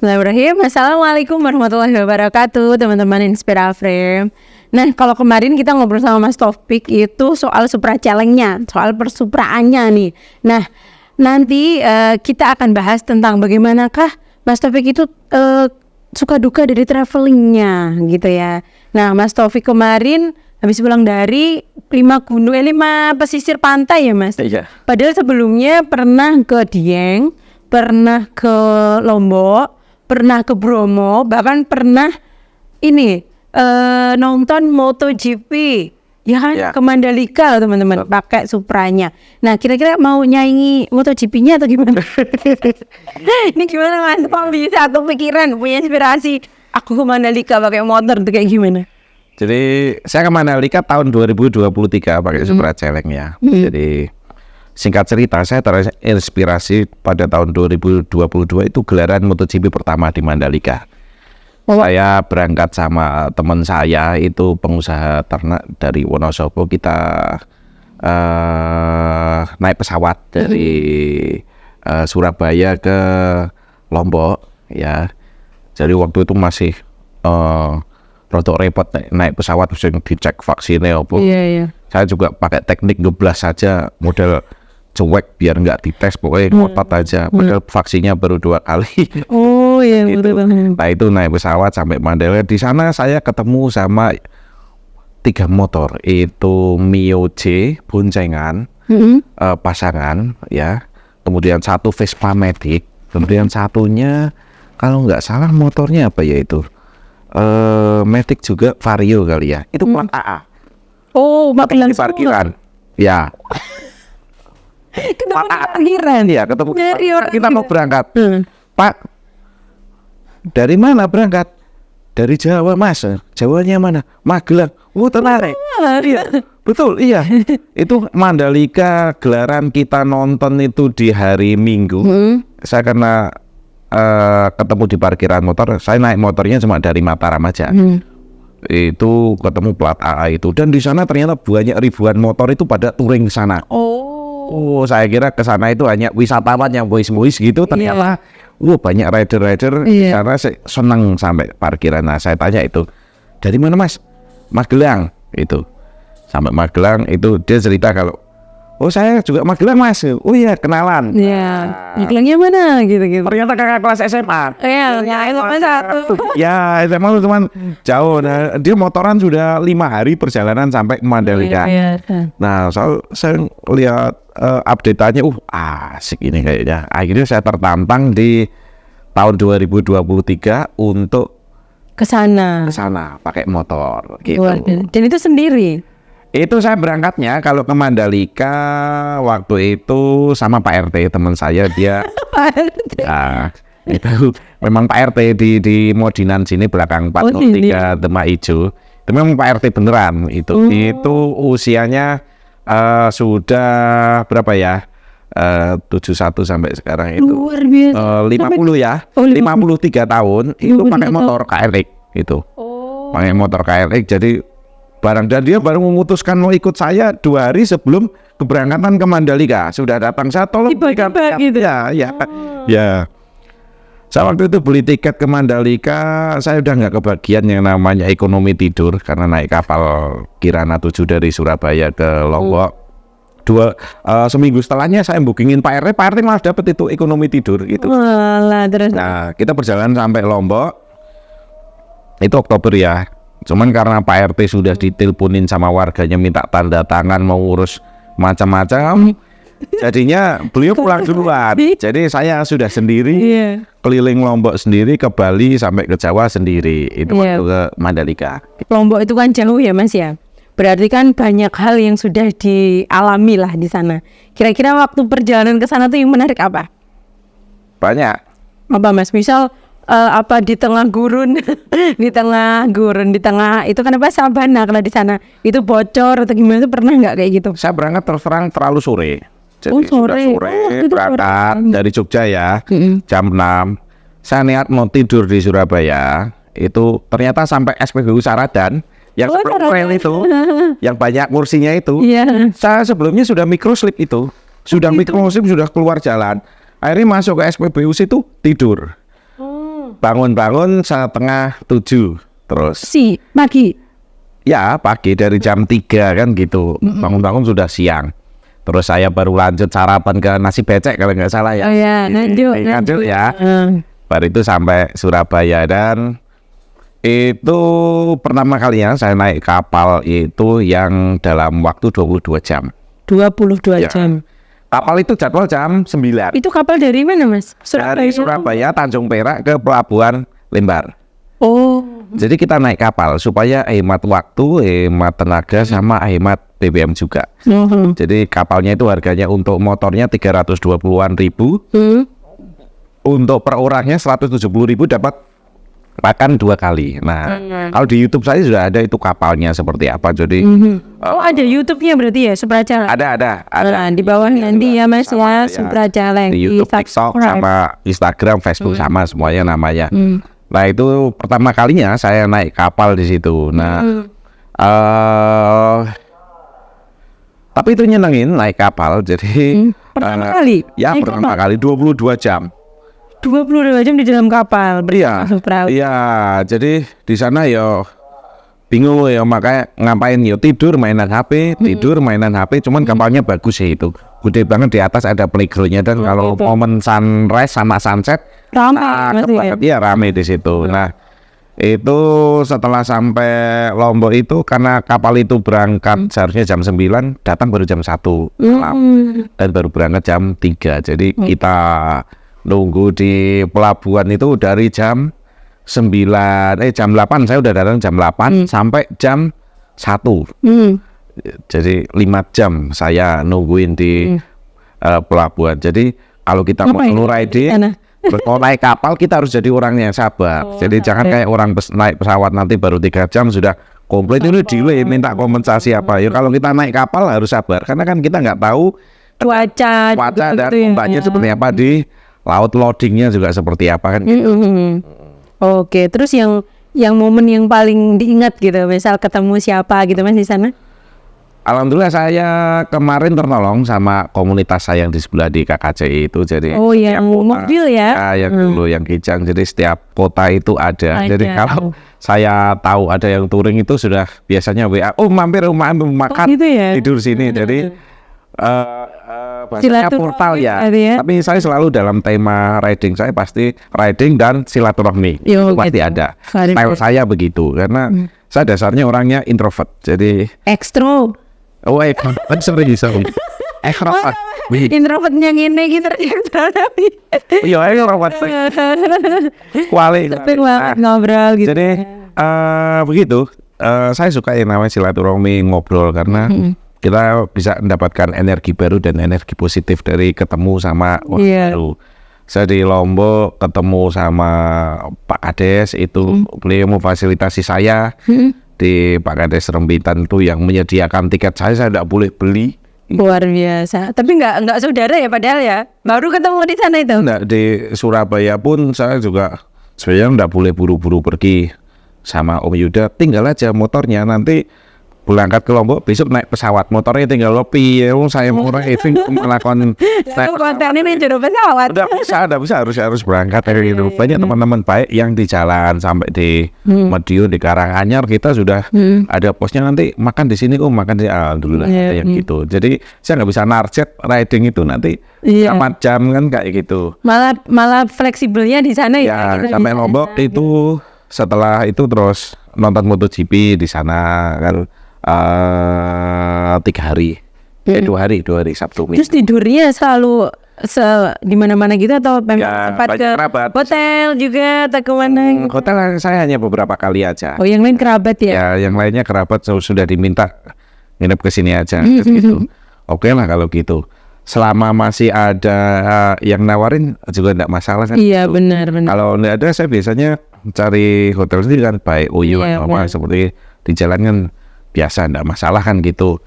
Bismillahirrahmanirrahim. Assalamualaikum warahmatullahi wabarakatuh, teman-teman Inspiraframe. Nah, kalau kemarin kita ngobrol sama Mas Taufik itu soal supra challenge-nya, soal persupraannya nih. Nah, nanti kita akan bahas tentang bagaimanakah Mas Taufik itu suka duka dari travelingnya gitu ya. Nah, Mas Taufik kemarin habis pulang dari 5 pesisir pantai ya, Mas? Iya. Padahal sebelumnya pernah ke Dieng, pernah ke Lombok, pernah ke Bromo, bahkan pernah ini nonton MotoGP, ya kan, Ya. ke Mandalika teman-teman, pakai Supranya. Nah, kira-kira mau nyaingi MotoGP-nya atau gimana? Ini gimana Mas? Kok bisa kepikiran, punya inspirasi? Aku ke Mandalika pakai motor tuh kayak gimana? Jadi saya ke Mandalika tahun 2023 pakai Supra Challenge ya. Jadi singkat cerita, saya terinspirasi pada tahun 2022 itu gelaran MotoGP pertama di Mandalika. Saya berangkat sama teman saya itu pengusaha ternak dari Wonosobo. Kita naik pesawat dari Surabaya ke Lombok ya. Jadi waktu itu masih rotok repot naik pesawat, mesti dicek vaksinnya apa. Iya. Saya juga pakai teknik ngeblas saja, model cuek biar nggak dites, pokoknya ngotot aja. Padahal vaksinnya baru 2 kali. Oh iya, Gitu. betul banget. Nah itu naik pesawat sampai Mandalika. Di sana saya ketemu sama 3 motor, itu Mio J boncengan, pasangan ya. Kemudian 1 Vespa Matic, kemudian satunya kalau nggak salah motornya apa ya itu? Matic juga Vario kali ya. Itu plat AA. Oh, Ketemu di parkiran. Ya. Ketemu di parkiran. Iya, ketemu di Dari parkiran. orang Kita mau berangkat. Pak, dari mana berangkat? Dari Jawa, Mas. Jawanya mana? Magelang. Oh, tenare. Iya, betul, iya. Itu Mandalika, gelaran kita nonton itu di hari Minggu. Saya karena ketemu di parkiran motor, saya naik motornya cuma dari Mataram aja. Itu ketemu plat AA itu, dan di sana ternyata banyak ribuan motor itu pada touring ke sana. Oh, saya kira ke sana itu hanya wisatawan yang boys gitu, ternyata banyak rider-rider. Karena saya senang sampai parkiran. Nah, saya tanya itu, dari mana Mas? Magelang itu. Sampai Magelang itu dia cerita kalau, oh saya juga Magelang Mas. Oh iya, kenalan. Iya, Magelangnya mana gitu-gitu. Ternyata kakak kelas SMA. Iya, itu satu. Ya, SMA itu teman jauh. Nah, dia motoran sudah 5 hari perjalanan sampai ke Mandalika. Nah, saya lihat update-nya, asik ini kayaknya. Akhirnya saya tertantang di tahun 2023 untuk ke sana pakai motor gitu. Dan itu sendiri. Itu saya berangkatnya kalau ke Mandalika waktu itu sama Pak RT teman saya, dia ya, itu memang Pak RT di Modinan sini belakang 403 Demak Ijo. Itu memang Pak RT beneran itu. Itu usianya sudah berapa ya? 71 sampai sekarang itu. Luar biasa. 50 ya. 53 tahun itu pakai motor KRX itu. Pakai motor KRX, jadi barang, dan dia baru memutuskan mau ikut saya 2 hari sebelum keberangkatan ke Mandalika. Sudah datang, saya tolong tiba-tiba gitu. Ya. Saya waktu itu beli tiket ke Mandalika, saya udah nggak kebagian yang namanya ekonomi tidur karena naik kapal Kirana 7 dari Surabaya ke Lombok. Seminggu setelahnya saya bookingin Pak RT malah dapat itu ekonomi tidur gitu. Terus. Nah, kita berjalan sampai Lombok. Itu Oktober ya. Cuman karena Pak RT sudah diteleponin sama warganya minta tanda tangan mau urus macam-macam, jadinya beliau pulang duluan. Jadi saya sudah sendiri keliling Lombok sendiri, ke Bali sampai ke Jawa sendiri. Itu waktu ke Mandalika. Lombok itu kan jauh ya Mas ya. Berarti kan banyak hal yang sudah dialami lah di sana. Kira-kira waktu perjalanan ke sana tuh yang menarik apa? Banyak. Apa Mas? Misal apa di tengah gurun, di tengah itu kan apa sabana kalau di sana itu bocor atau gimana, itu pernah nggak kayak gitu? Saya berangkat terus terang terlalu sore. Jadi sore. Berangkat dari Jogja ya, jam 6. Saya niat mau tidur di Surabaya. Itu ternyata sampai SPBU Saradan yang rel itu, yang banyak kursinya itu. Saya sebelumnya sudah microslip itu, sudah microslip, sudah keluar jalan. Akhirnya masuk ke SPBU situ tidur. bangun-bangun 6:30 terus. Pagi. Ya pagi dari jam 3 kan gitu. Bangun-bangun sudah siang. Terus saya baru lanjut sarapan ke nasi becek kalau nggak salah ya. Oh ya, lanjut ya. Baru itu sampai Surabaya dan itu pertama kalinya saya naik kapal itu yang dalam waktu 22 jam. 22 Ya. jam. Kapal itu jadwal jam 9. Itu kapal dari mana, Mas? Dari Surabaya Tanjung Perak ke Pelabuhan Lembar. Oh. Jadi kita naik kapal supaya hemat waktu, hemat tenaga, sama hemat BBM juga. Jadi kapalnya itu harganya untuk motornya 320-an ribu, untuk per orangnya 170.000 dapat makan 2 kali. Nah, kalau di YouTube saya sudah ada itu kapalnya seperti apa. Jadi Oh, ada YouTube-nya berarti ya, Suprajaleng. ada. Nah, di bawah nanti ya Mas ya, Suprajaleng Di YouTube, TikTok, sama Instagram, Facebook sama semuanya namanya. Nah itu pertama kalinya saya naik kapal di situ. Nah, tapi itu nyenengin naik kapal. Jadi pertama kali? Ya pertama kali 22 jam. 22 jam di dalam kapal. Iya. Jadi di sana yo bingung ya, makanya ngapain yo, tidur mainan HP, cuman kapalnya bagus ya itu. Gede banget, di atas ada playgroundnya, dan kalau momen sunrise sama sunset rame rame di situ. Nah, itu setelah sampai Lombok itu karena kapal itu berangkat seharusnya jam 9, datang baru jam 1 malam. Dan baru berangkat jam 3. Jadi kita nunggu di pelabuhan itu dari jam 8 saya udah datang jam 8 sampai jam 1. Jadi 5 jam saya nungguin di pelabuhan. Jadi kalau kita mau riding, mau naik kapal, kita harus jadi orang yang sabar. Jadi jangan kayak orang naik pesawat nanti baru 3 jam sudah komplit, ini delay, minta kompensasi apa. Ya kalau kita naik kapal harus sabar, karena kan kita nggak tahu cuaca dan ombaknya seperti apa di laut, loadingnya juga seperti apa kan. Oke, terus yang momen yang paling diingat gitu, misal ketemu siapa gitu Mas di sana? Alhamdulillah saya kemarin tertolong sama komunitas saya yang di sebelah di KKCI itu. Jadi yang mobil ya? Yang dulu yang Kijang. Jadi setiap kota itu ada. Jadi kalau saya tahu ada yang touring itu sudah biasanya WA, mampir makan, gitu ya? tidur sini. Jadi bahasanya portal ya. Tapi saya selalu dalam tema riding, saya pasti riding dan silaturahmi. Itu pasti ada. Style saya begitu, karena saya dasarnya orangnya introvert. Jadi ekstro. Sorry. Ekstrovert. Introvertnya ngene iki terjadi. Iya, ekstrovert. Kuali. Ngobrol gitu. Jadi begitu. Saya suka yang namanya silaturahmi, ngobrol, karena kita bisa mendapatkan energi baru dan energi positif dari ketemu sama orang baru. Saya di Lombok ketemu sama Pak Kades itu, beliau memfasilitasi saya. Di Pak Kades Rembitan itu yang menyediakan tiket saya tidak boleh beli. Luar biasa. Tapi nggak saudara ya padahal ya. Baru ketemu di sana itu. Nggak, di Surabaya pun saya juga sebenarnya nggak boleh buru-buru pergi sama Om Yuda. Tinggal aja motornya, nanti berangkat ke Lombok, besok naik pesawat, motornya tinggal lopi. Saya murah itu melakukan konten ini jodoh pesawat. Udah bisa harus berangkat dari itu. Banyak teman-teman baik yang di jalan sampai di Madiun, di Karanganyar, kita sudah ada posnya, nanti makan di sini, makan di, alhamdulillah yang gitu. Jadi saya nggak bisa narjet riding itu nanti 4 jam kan kayak gitu. Malah fleksibelnya di sana ya. Sampai Lombok itu, setelah itu terus nonton MotoGP di sana kan. 3 hari, 2 hari Sabtu Minggu. Terus tidurnya selalu di mana-mana gitu atau tempat ke kerabat. Hotel juga atau kemana? Hotel saya hanya beberapa kali aja. Oh, yang lain kerabat ya? Ya, yang lainnya kerabat sudah diminta nginep ke sini aja gitu. Oke lah kalau gitu. Selama masih ada yang nawarin juga enggak masalah kan. Iya, gitu. benar. Kalau enggak ada, saya biasanya cari hotel sendiri kan, baik apa seperti di jalan kan biasa, enggak masalah kan gitu.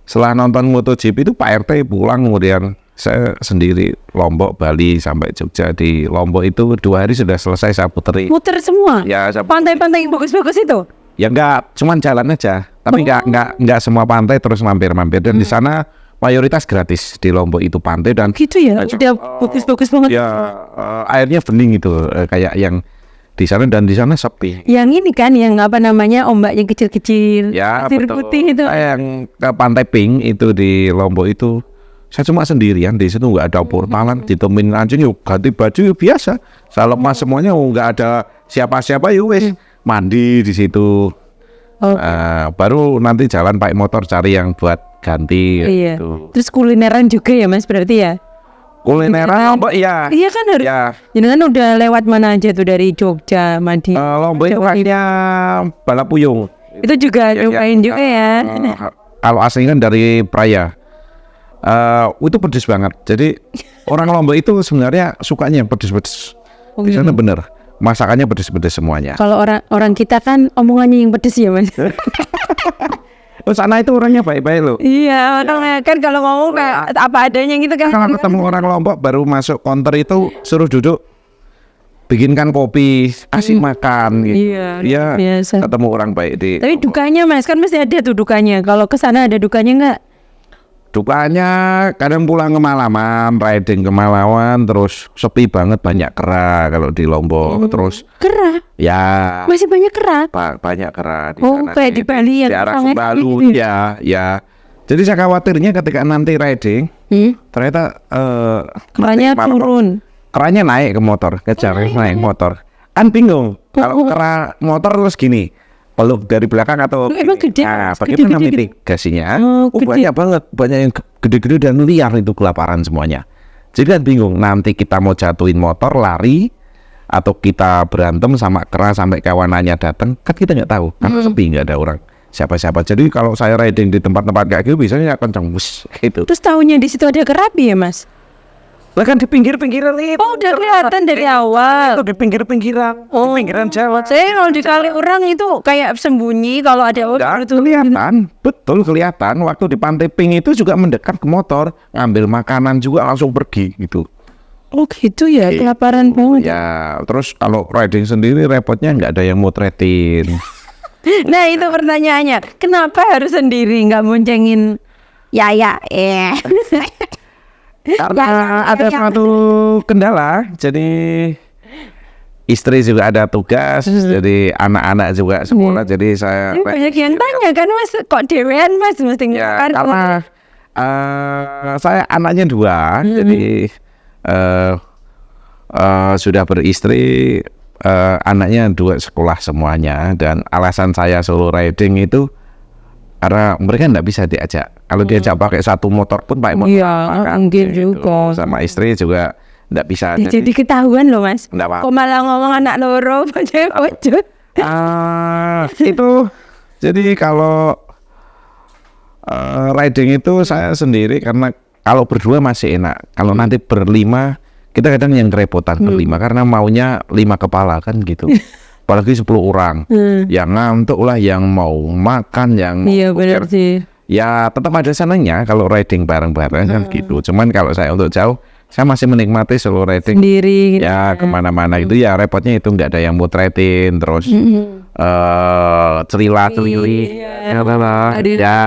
Setelah nonton MotoGP itu Pak RT pulang, kemudian saya sendiri Lombok, Bali sampai Jogja. Di Lombok itu 2 hari sudah selesai saya puteri. Muter semua? Ya, pantai-pantai yang bagus-bagus itu? Ya enggak, cuman jalan aja. Tapi enggak semua pantai terus mampir-mampir. Dan di sana mayoritas gratis di Lombok itu pantai dan Gitu ya, udah bagus-bagus banget. ya airnya bening itu kayak yang di sana, dan di sana sepi. Yang ini kan yang apa namanya ombaknya kecil-kecil, Ya pasir betul. putih itu. Yang ke Pantai Pink itu di Lombok itu saya cuma sendirian di situ, nggak ada portalan, ditemenin anjing yuk ganti baju yuk biasa. Saya lemas semuanya, nggak ada siapa-siapa yuk wes mandi di situ. Oh. Baru nanti jalan pakai motor cari yang buat ganti. Iya. Gitu. Terus kulineran juga ya Mas berarti ya? Kulineran Lombok iya. Iya kan harus. Ya. Jadi kan udah lewat mana aja tuh dari Jogja, Madi. Lombok itu kayaknya Balapuyung. Itu juga nyobain juga ya. Kalau asli kan dari Praia. Itu pedes banget. Jadi orang Lombok itu sebenarnya sukanya yang pedes-pedes. Oh, Di sana iya. bener masakannya pedes-pedes semuanya. Kalau orang kita kan omongannya yang pedes ya Mas. Oh sana itu orangnya baik-baik loh. Iya, orangnya kan kalau ngomong kayak apa adanya gitu kan. Kalau ketemu orang Lombok baru masuk counter itu suruh duduk, bikinkan kopi, kasih makan gitu. Iya, Iya, biasa. ketemu orang baik di. Tapi dukanya Mas kan mesti ada tuh dukanya. Kalau ke sana ada dukanya enggak? Dukanya kadang pulang kemalaman, riding kemalaman, terus sepi banget, banyak kera kalau di Lombok. Terus Kera. ya Masih banyak kera. banyak kera di Oh, sana. kayak di Bali yang di arah sangat Sembalu, gitu ya. Jadi saya khawatirnya ketika nanti riding, ternyata Keranya nanti turun. keranya naik ke motor, kejar naik motor. Kan bingung kalau kera motor terus gini, peluk dari belakang atau Emang gini. gede? Nah, Gede-gede bagaimana gitu? mitigasinya? Oh, gede. Banyak banget, banyak yang gede-gede dan liar itu kelaparan semuanya. Jadi kan bingung, nanti kita mau jatuhin motor lari atau kita berantem sama kera sampai kawanannya datang, kan kita nggak tahu, karena sepi nggak ada orang siapa-siapa. Jadi kalau saya riding di tempat-tempat kayak gitu, biasanya kenceng bus gitu. Terus tahunya di situ ada kerapi ya Mas? Lah kan di pinggir-pinggiran itu. Oh, udah kelihatan dari awal. Itu di pinggir-pinggiran, Oh, pinggiran Jawa. Saya kalau dikali orang itu kayak sembunyi kalau ada orang Udah itu. kelihatan, betul kelihatan. Waktu di Pantai Pink itu juga mendekat ke motor, ngambil makanan juga langsung pergi gitu. Oh gitu ya, kelaparan banget. Ya, terus kalau riding sendiri repotnya nggak ada yang motretin. Nah itu pertanyaannya, kenapa harus sendiri nggak boncengin Yaya? Karena ada suatu kendala, jadi istri juga ada tugas, jadi anak-anak juga sekolah, jadi saya Ini banyak yang tanya kan Mas, kok dewean Mas mesti ya ngeluar. karena saya anaknya dua, jadi sudah beristri, anaknya dua sekolah semuanya, dan alasan saya solo riding itu karena mereka nggak bisa diajak. Kalau diajak pakai satu motor pun pakai motor Iya, apa kan, mungkin gitu. juga. Sama istri juga nggak bisa. Jadi ketahuan loh Mas. Nggak apa-apa. Kok malah ngomong anak loro bocah. Itu jadi kalau riding itu saya sendiri, karena kalau berdua masih enak. Kalau nanti berlima, kita kadang yang kerepotan berlima karena maunya 5 kepala kan gitu. Apalagi 10 orang, yang ngantuk lah, yang mau makan, yang mau Iya benar buker. sih. Ya tetap ada senangnya kalau riding bareng-bareng kan gitu. Cuman kalau saya untuk jauh, saya masih menikmati solo riding. Sendiri gitu. Ya kemana-mana itu ya repotnya itu nggak ada yang motretin, terus celila-celili. Iya. Ya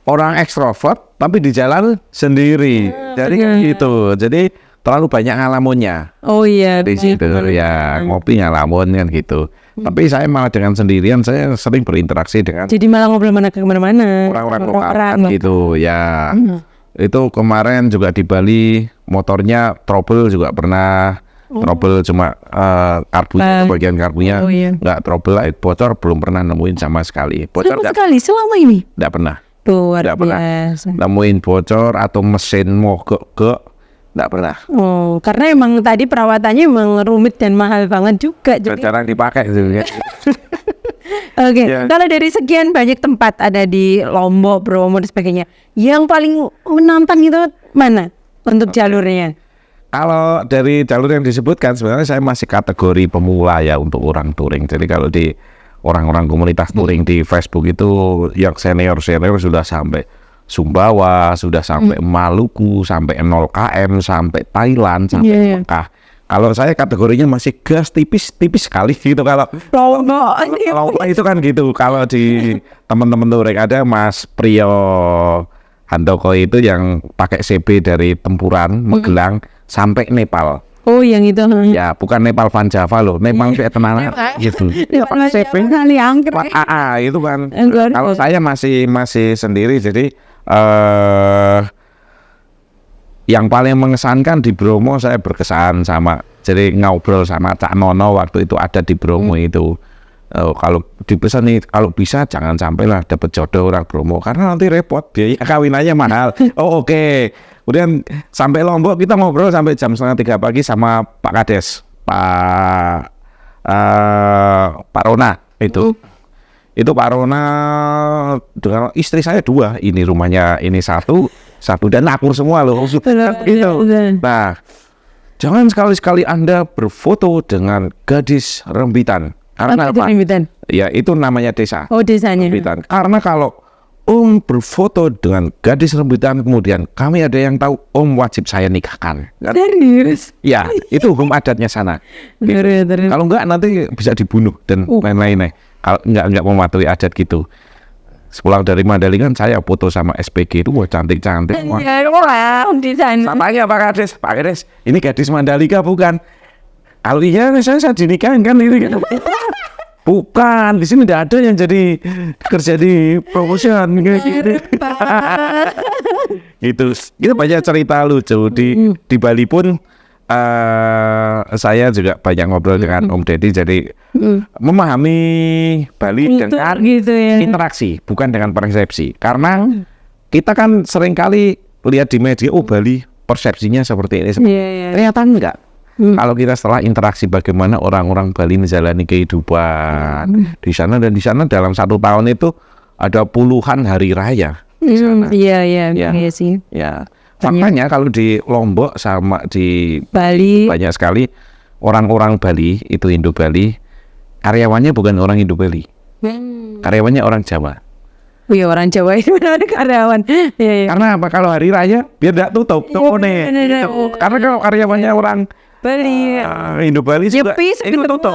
orang ekstrovert tapi di jalan sendiri. Jadi kan gitu. Jadi terlalu banyak ngalamunnya Oh iya. di situ ya, ngopi ngalamun kan gitu. Tapi saya malah dengan sendirian saya sering berinteraksi dengan Jadi malah ngobrol kemana-mana. orang-orang lokal kan gitu ya. Itu kemarin juga di Bali motornya trouble juga pernah. Trouble cuma karbunya, bagian karbunya Oh, iya. nggak trouble, bocor belum pernah nemuin sama sekali. Bocor Sama sekali selama ini. nggak pernah. Luar Nggak pernah. biasa. Nemuin bocor atau mesin mogok nggak pernah. Oh, karena emang tadi perawatannya emang rumit dan mahal banget juga. Jadi, Jarang dipakai gitu kan. oke, Ya. kalau dari sekian banyak tempat ada di Lombok, Bromo dan sebagainya, yang paling menantang itu mana untuk jalurnya? Kalau dari jalur yang disebutkan sebenarnya saya masih kategori pemula ya untuk orang touring. Jadi kalau di orang-orang komunitas touring di Facebook itu yang senior-senior sudah sampai Sumbawa, sudah sampai Maluku, sampai 0 km, sampai Thailand, sampai Iya, iya. Mekah. Kalau saya kategorinya masih gas tipis gitu. Kalau Lombok. kalau itu kan gitu. Kalau di teman-teman touring ada Mas Priyo Handoko itu yang pakai CB dari Tempuran, Magelang sampai Nepal. Oh, yang itu. Ya, bukan Nepal Van Java loh, Nepal kayak tenanan gitu. Nepal kali angker. Itu kan. Angker. Kalau saya masih sendiri, jadi yang paling mengesankan di Bromo saya berkesan sama, jadi ngobrol sama Cak Nono waktu itu ada di Bromo itu. Kalau dipesan nih, kalau bisa jangan sampai lah dapat jodoh orang Bromo karena nanti repot, biaya kawinannya mahal. Oke. Kemudian sampai Lombok kita ngobrol sampai jam 2:30 pagi sama Pak Kades, Pak Rona itu. Itu Pak Rona dengan istri saya 2, ini rumahnya ini satu dan akur semua loh. Gitu. Nah, jangan sekali-sekali Anda berfoto dengan gadis rembitan. Karena apa? Ya itu namanya desa. Oh, desanya. Rembitan. Karena kalau berfoto dengan gadis rembitan kemudian kami ada yang tahu, wajib saya nikahkan. Serius? Ya, itu hukum adatnya sana. Gitu. Kalau enggak nanti bisa dibunuh dan lain-lain. Kalau enggak mematuhi adat gitu. Sepulang dari Mandalika saya foto sama SPG itu, wah cantik-cantik. Iya, wah, di sana. Samanya Pak Kades, ini gadis Mandalika bukan? Kalau iya, saya dinikahin kan ini kan. Bukan, di sini tidak ada yang jadi kerja di promotion gitu. Gitu. Kita banyak cerita lucu di Bali pun. Saya juga banyak ngobrol dengan Om Deddy, jadi memahami Bali dengan gitu ya. interaksi, bukan dengan persepsi. Karena kita kan seringkali lihat di media, Bali persepsinya seperti ini. Ternyata enggak. Kalau kita setelah interaksi bagaimana orang-orang Bali menjalani kehidupan di sana, dan di sana dalam 1 tahun itu ada puluhan hari raya. Iya sih. Ya. Faktanya kalau di Lombok sama di Bali banyak sekali orang-orang Bali itu Indo Bali, karyawannya bukan orang Indo Bali, karyawannya orang Jawa. Oh ya, orang Jawa itu ada karyawan. Iya. Karena apa? Kalau hari raya biar tidak tutup tokonya. Karena kalau karyawannya orang Bali, Indo Bali juga itu tutup.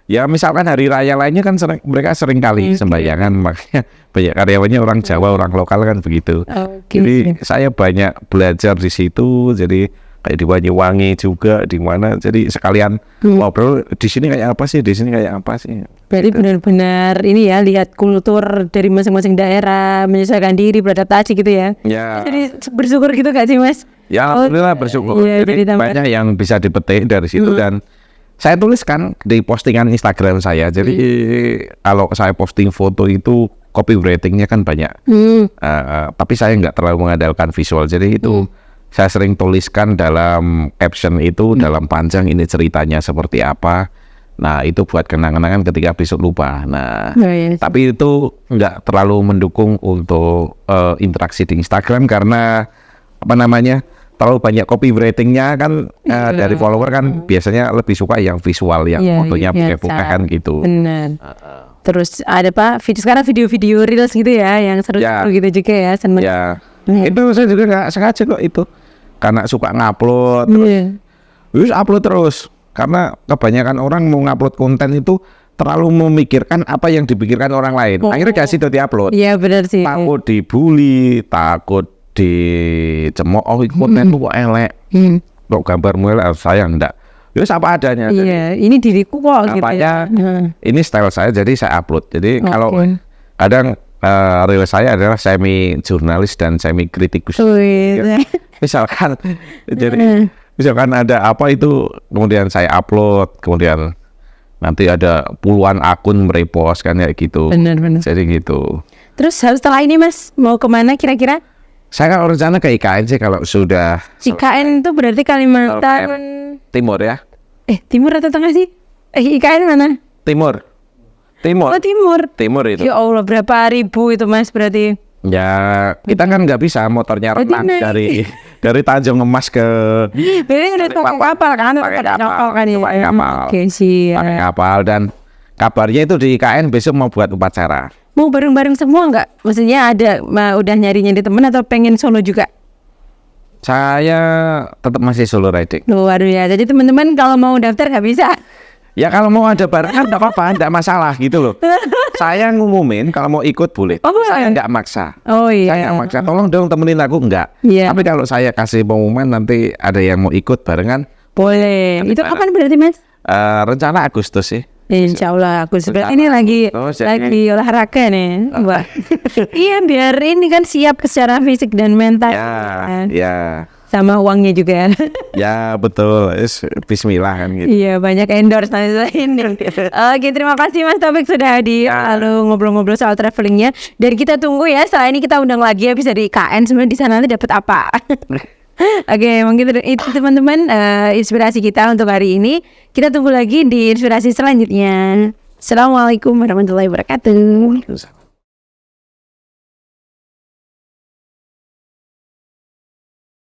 Ya misalkan hari raya lainnya kan mereka sering kali sembayangan, makanya banyak karyawannya orang Jawa, orang lokal kan begitu. Jadi saya banyak belajar di situ. Jadi kayak di Banyuwangi juga, di mana. Jadi sekalian ngobrol di sini kayak apa sih, di sini kayak apa sih. Berarti benar-benar ini ya, lihat kultur dari masing-masing daerah, menyesuaikan diri, beradaptasi gitu ya. Ya. Jadi bersyukur gitu gak sih, Mas? Ya alhamdulillah bersyukur. Iya, jadi banyak yang bisa dipetik dari situ dan saya tuliskan di postingan Instagram saya. Jadi kalau saya posting foto itu copywritingnya kan banyak. Tapi saya nggak terlalu mengandalkan visual. Jadi itu saya sering tuliskan dalam caption itu dalam panjang ini ceritanya seperti apa. Nah itu buat kenang-kenangan ketika besok lupa. Nah tapi itu nggak terlalu mendukung untuk interaksi di Instagram karena apa namanya, terlalu banyak copywritingnya kan. Dari follower kan biasanya lebih suka yang visual, yang fotonya buka-buka kan gitu. Benar. Terus ada sekarang video-video reels gitu ya, yang seru-seru gitu juga ya. Seneng. Ya. Itu saya juga nggak sengaja kok itu, karena suka ngupload terus upload terus. Karena kebanyakan orang mau ngupload konten itu terlalu memikirkan apa yang dipikirkan orang lain. Akhirnya kasih itu diupload. Iya benar sih. Takut dibully, takut dicemooh, konten lu kok elek, kok gambarmu elek, saya enggak. Terus apa adanya. Iya, ini diriku kok gitu ya. Ini style saya, jadi saya upload. Jadi kalau kadang real saya adalah semi jurnalis dan semi kritikus. Ya. Misalkan jadi misalkan ada apa itu kemudian saya upload, kemudian nanti ada puluhan akun merepost kan kayak gitu. Benar. Jadi gitu. Terus setelah ini Mas mau kemana kira-kira? Saya kalau rencana ke IKN sih kalau sudah. IKN itu berarti Kalimantan Timur ya? Timur atau tengah sih? IKN mana? Timur. Oh Timur. Timur itu. Ya Allah, berapa ribu itu Mas berarti? Ya kita kan nggak bisa motornya renang dari Tanjung Emas ke. Berarti udah pakai kapal kan? Pakai kapal kan ya. Pakai kapal. Oke sih. Pakai kapal, dan kabarnya itu di IKN besok mau buat upacara. Mau bareng-bareng semua nggak? Maksudnya udah nyari temen atau pengen solo juga? Saya tetap masih solo riding. Luar biasa. Jadi teman-teman kalau mau daftar nggak bisa? Ya kalau mau ada barengan enggak apa-apa, enggak masalah gitu loh. Saya ngumumin kalau mau ikut boleh. Oh, Saya enggak maksa. Oh Saya iya. enggak maksa. Tolong dong temenin aku enggak. Iya. Tapi kalau saya kasih pengumuman nanti ada yang mau ikut barengan, Boleh. Itu bareng. kapan berarti Mas? Rencana Agustus sih. Insya Allah aku sebenarnya Rencana ini lagi Agustus, jadi- lagi olahraga nih, Mbak. Iya biar ini kan siap secara fisik dan mental. Ya, kan. ya. Sama uangnya juga. Ya betul. Bismillah kan gitu. Iya banyak endorse ini. Oke terima kasih Mas Taufik sudah hadir Ya. lalu ngobrol-ngobrol soal travelingnya. Dan kita tunggu ya setelah ini kita undang lagi ya bisa di KN sebenarnya di sana nanti dapat apa. Oke mungkin itu teman-teman inspirasi kita untuk hari ini. Kita tunggu lagi di inspirasi selanjutnya. Assalamualaikum warahmatullahi wabarakatuh.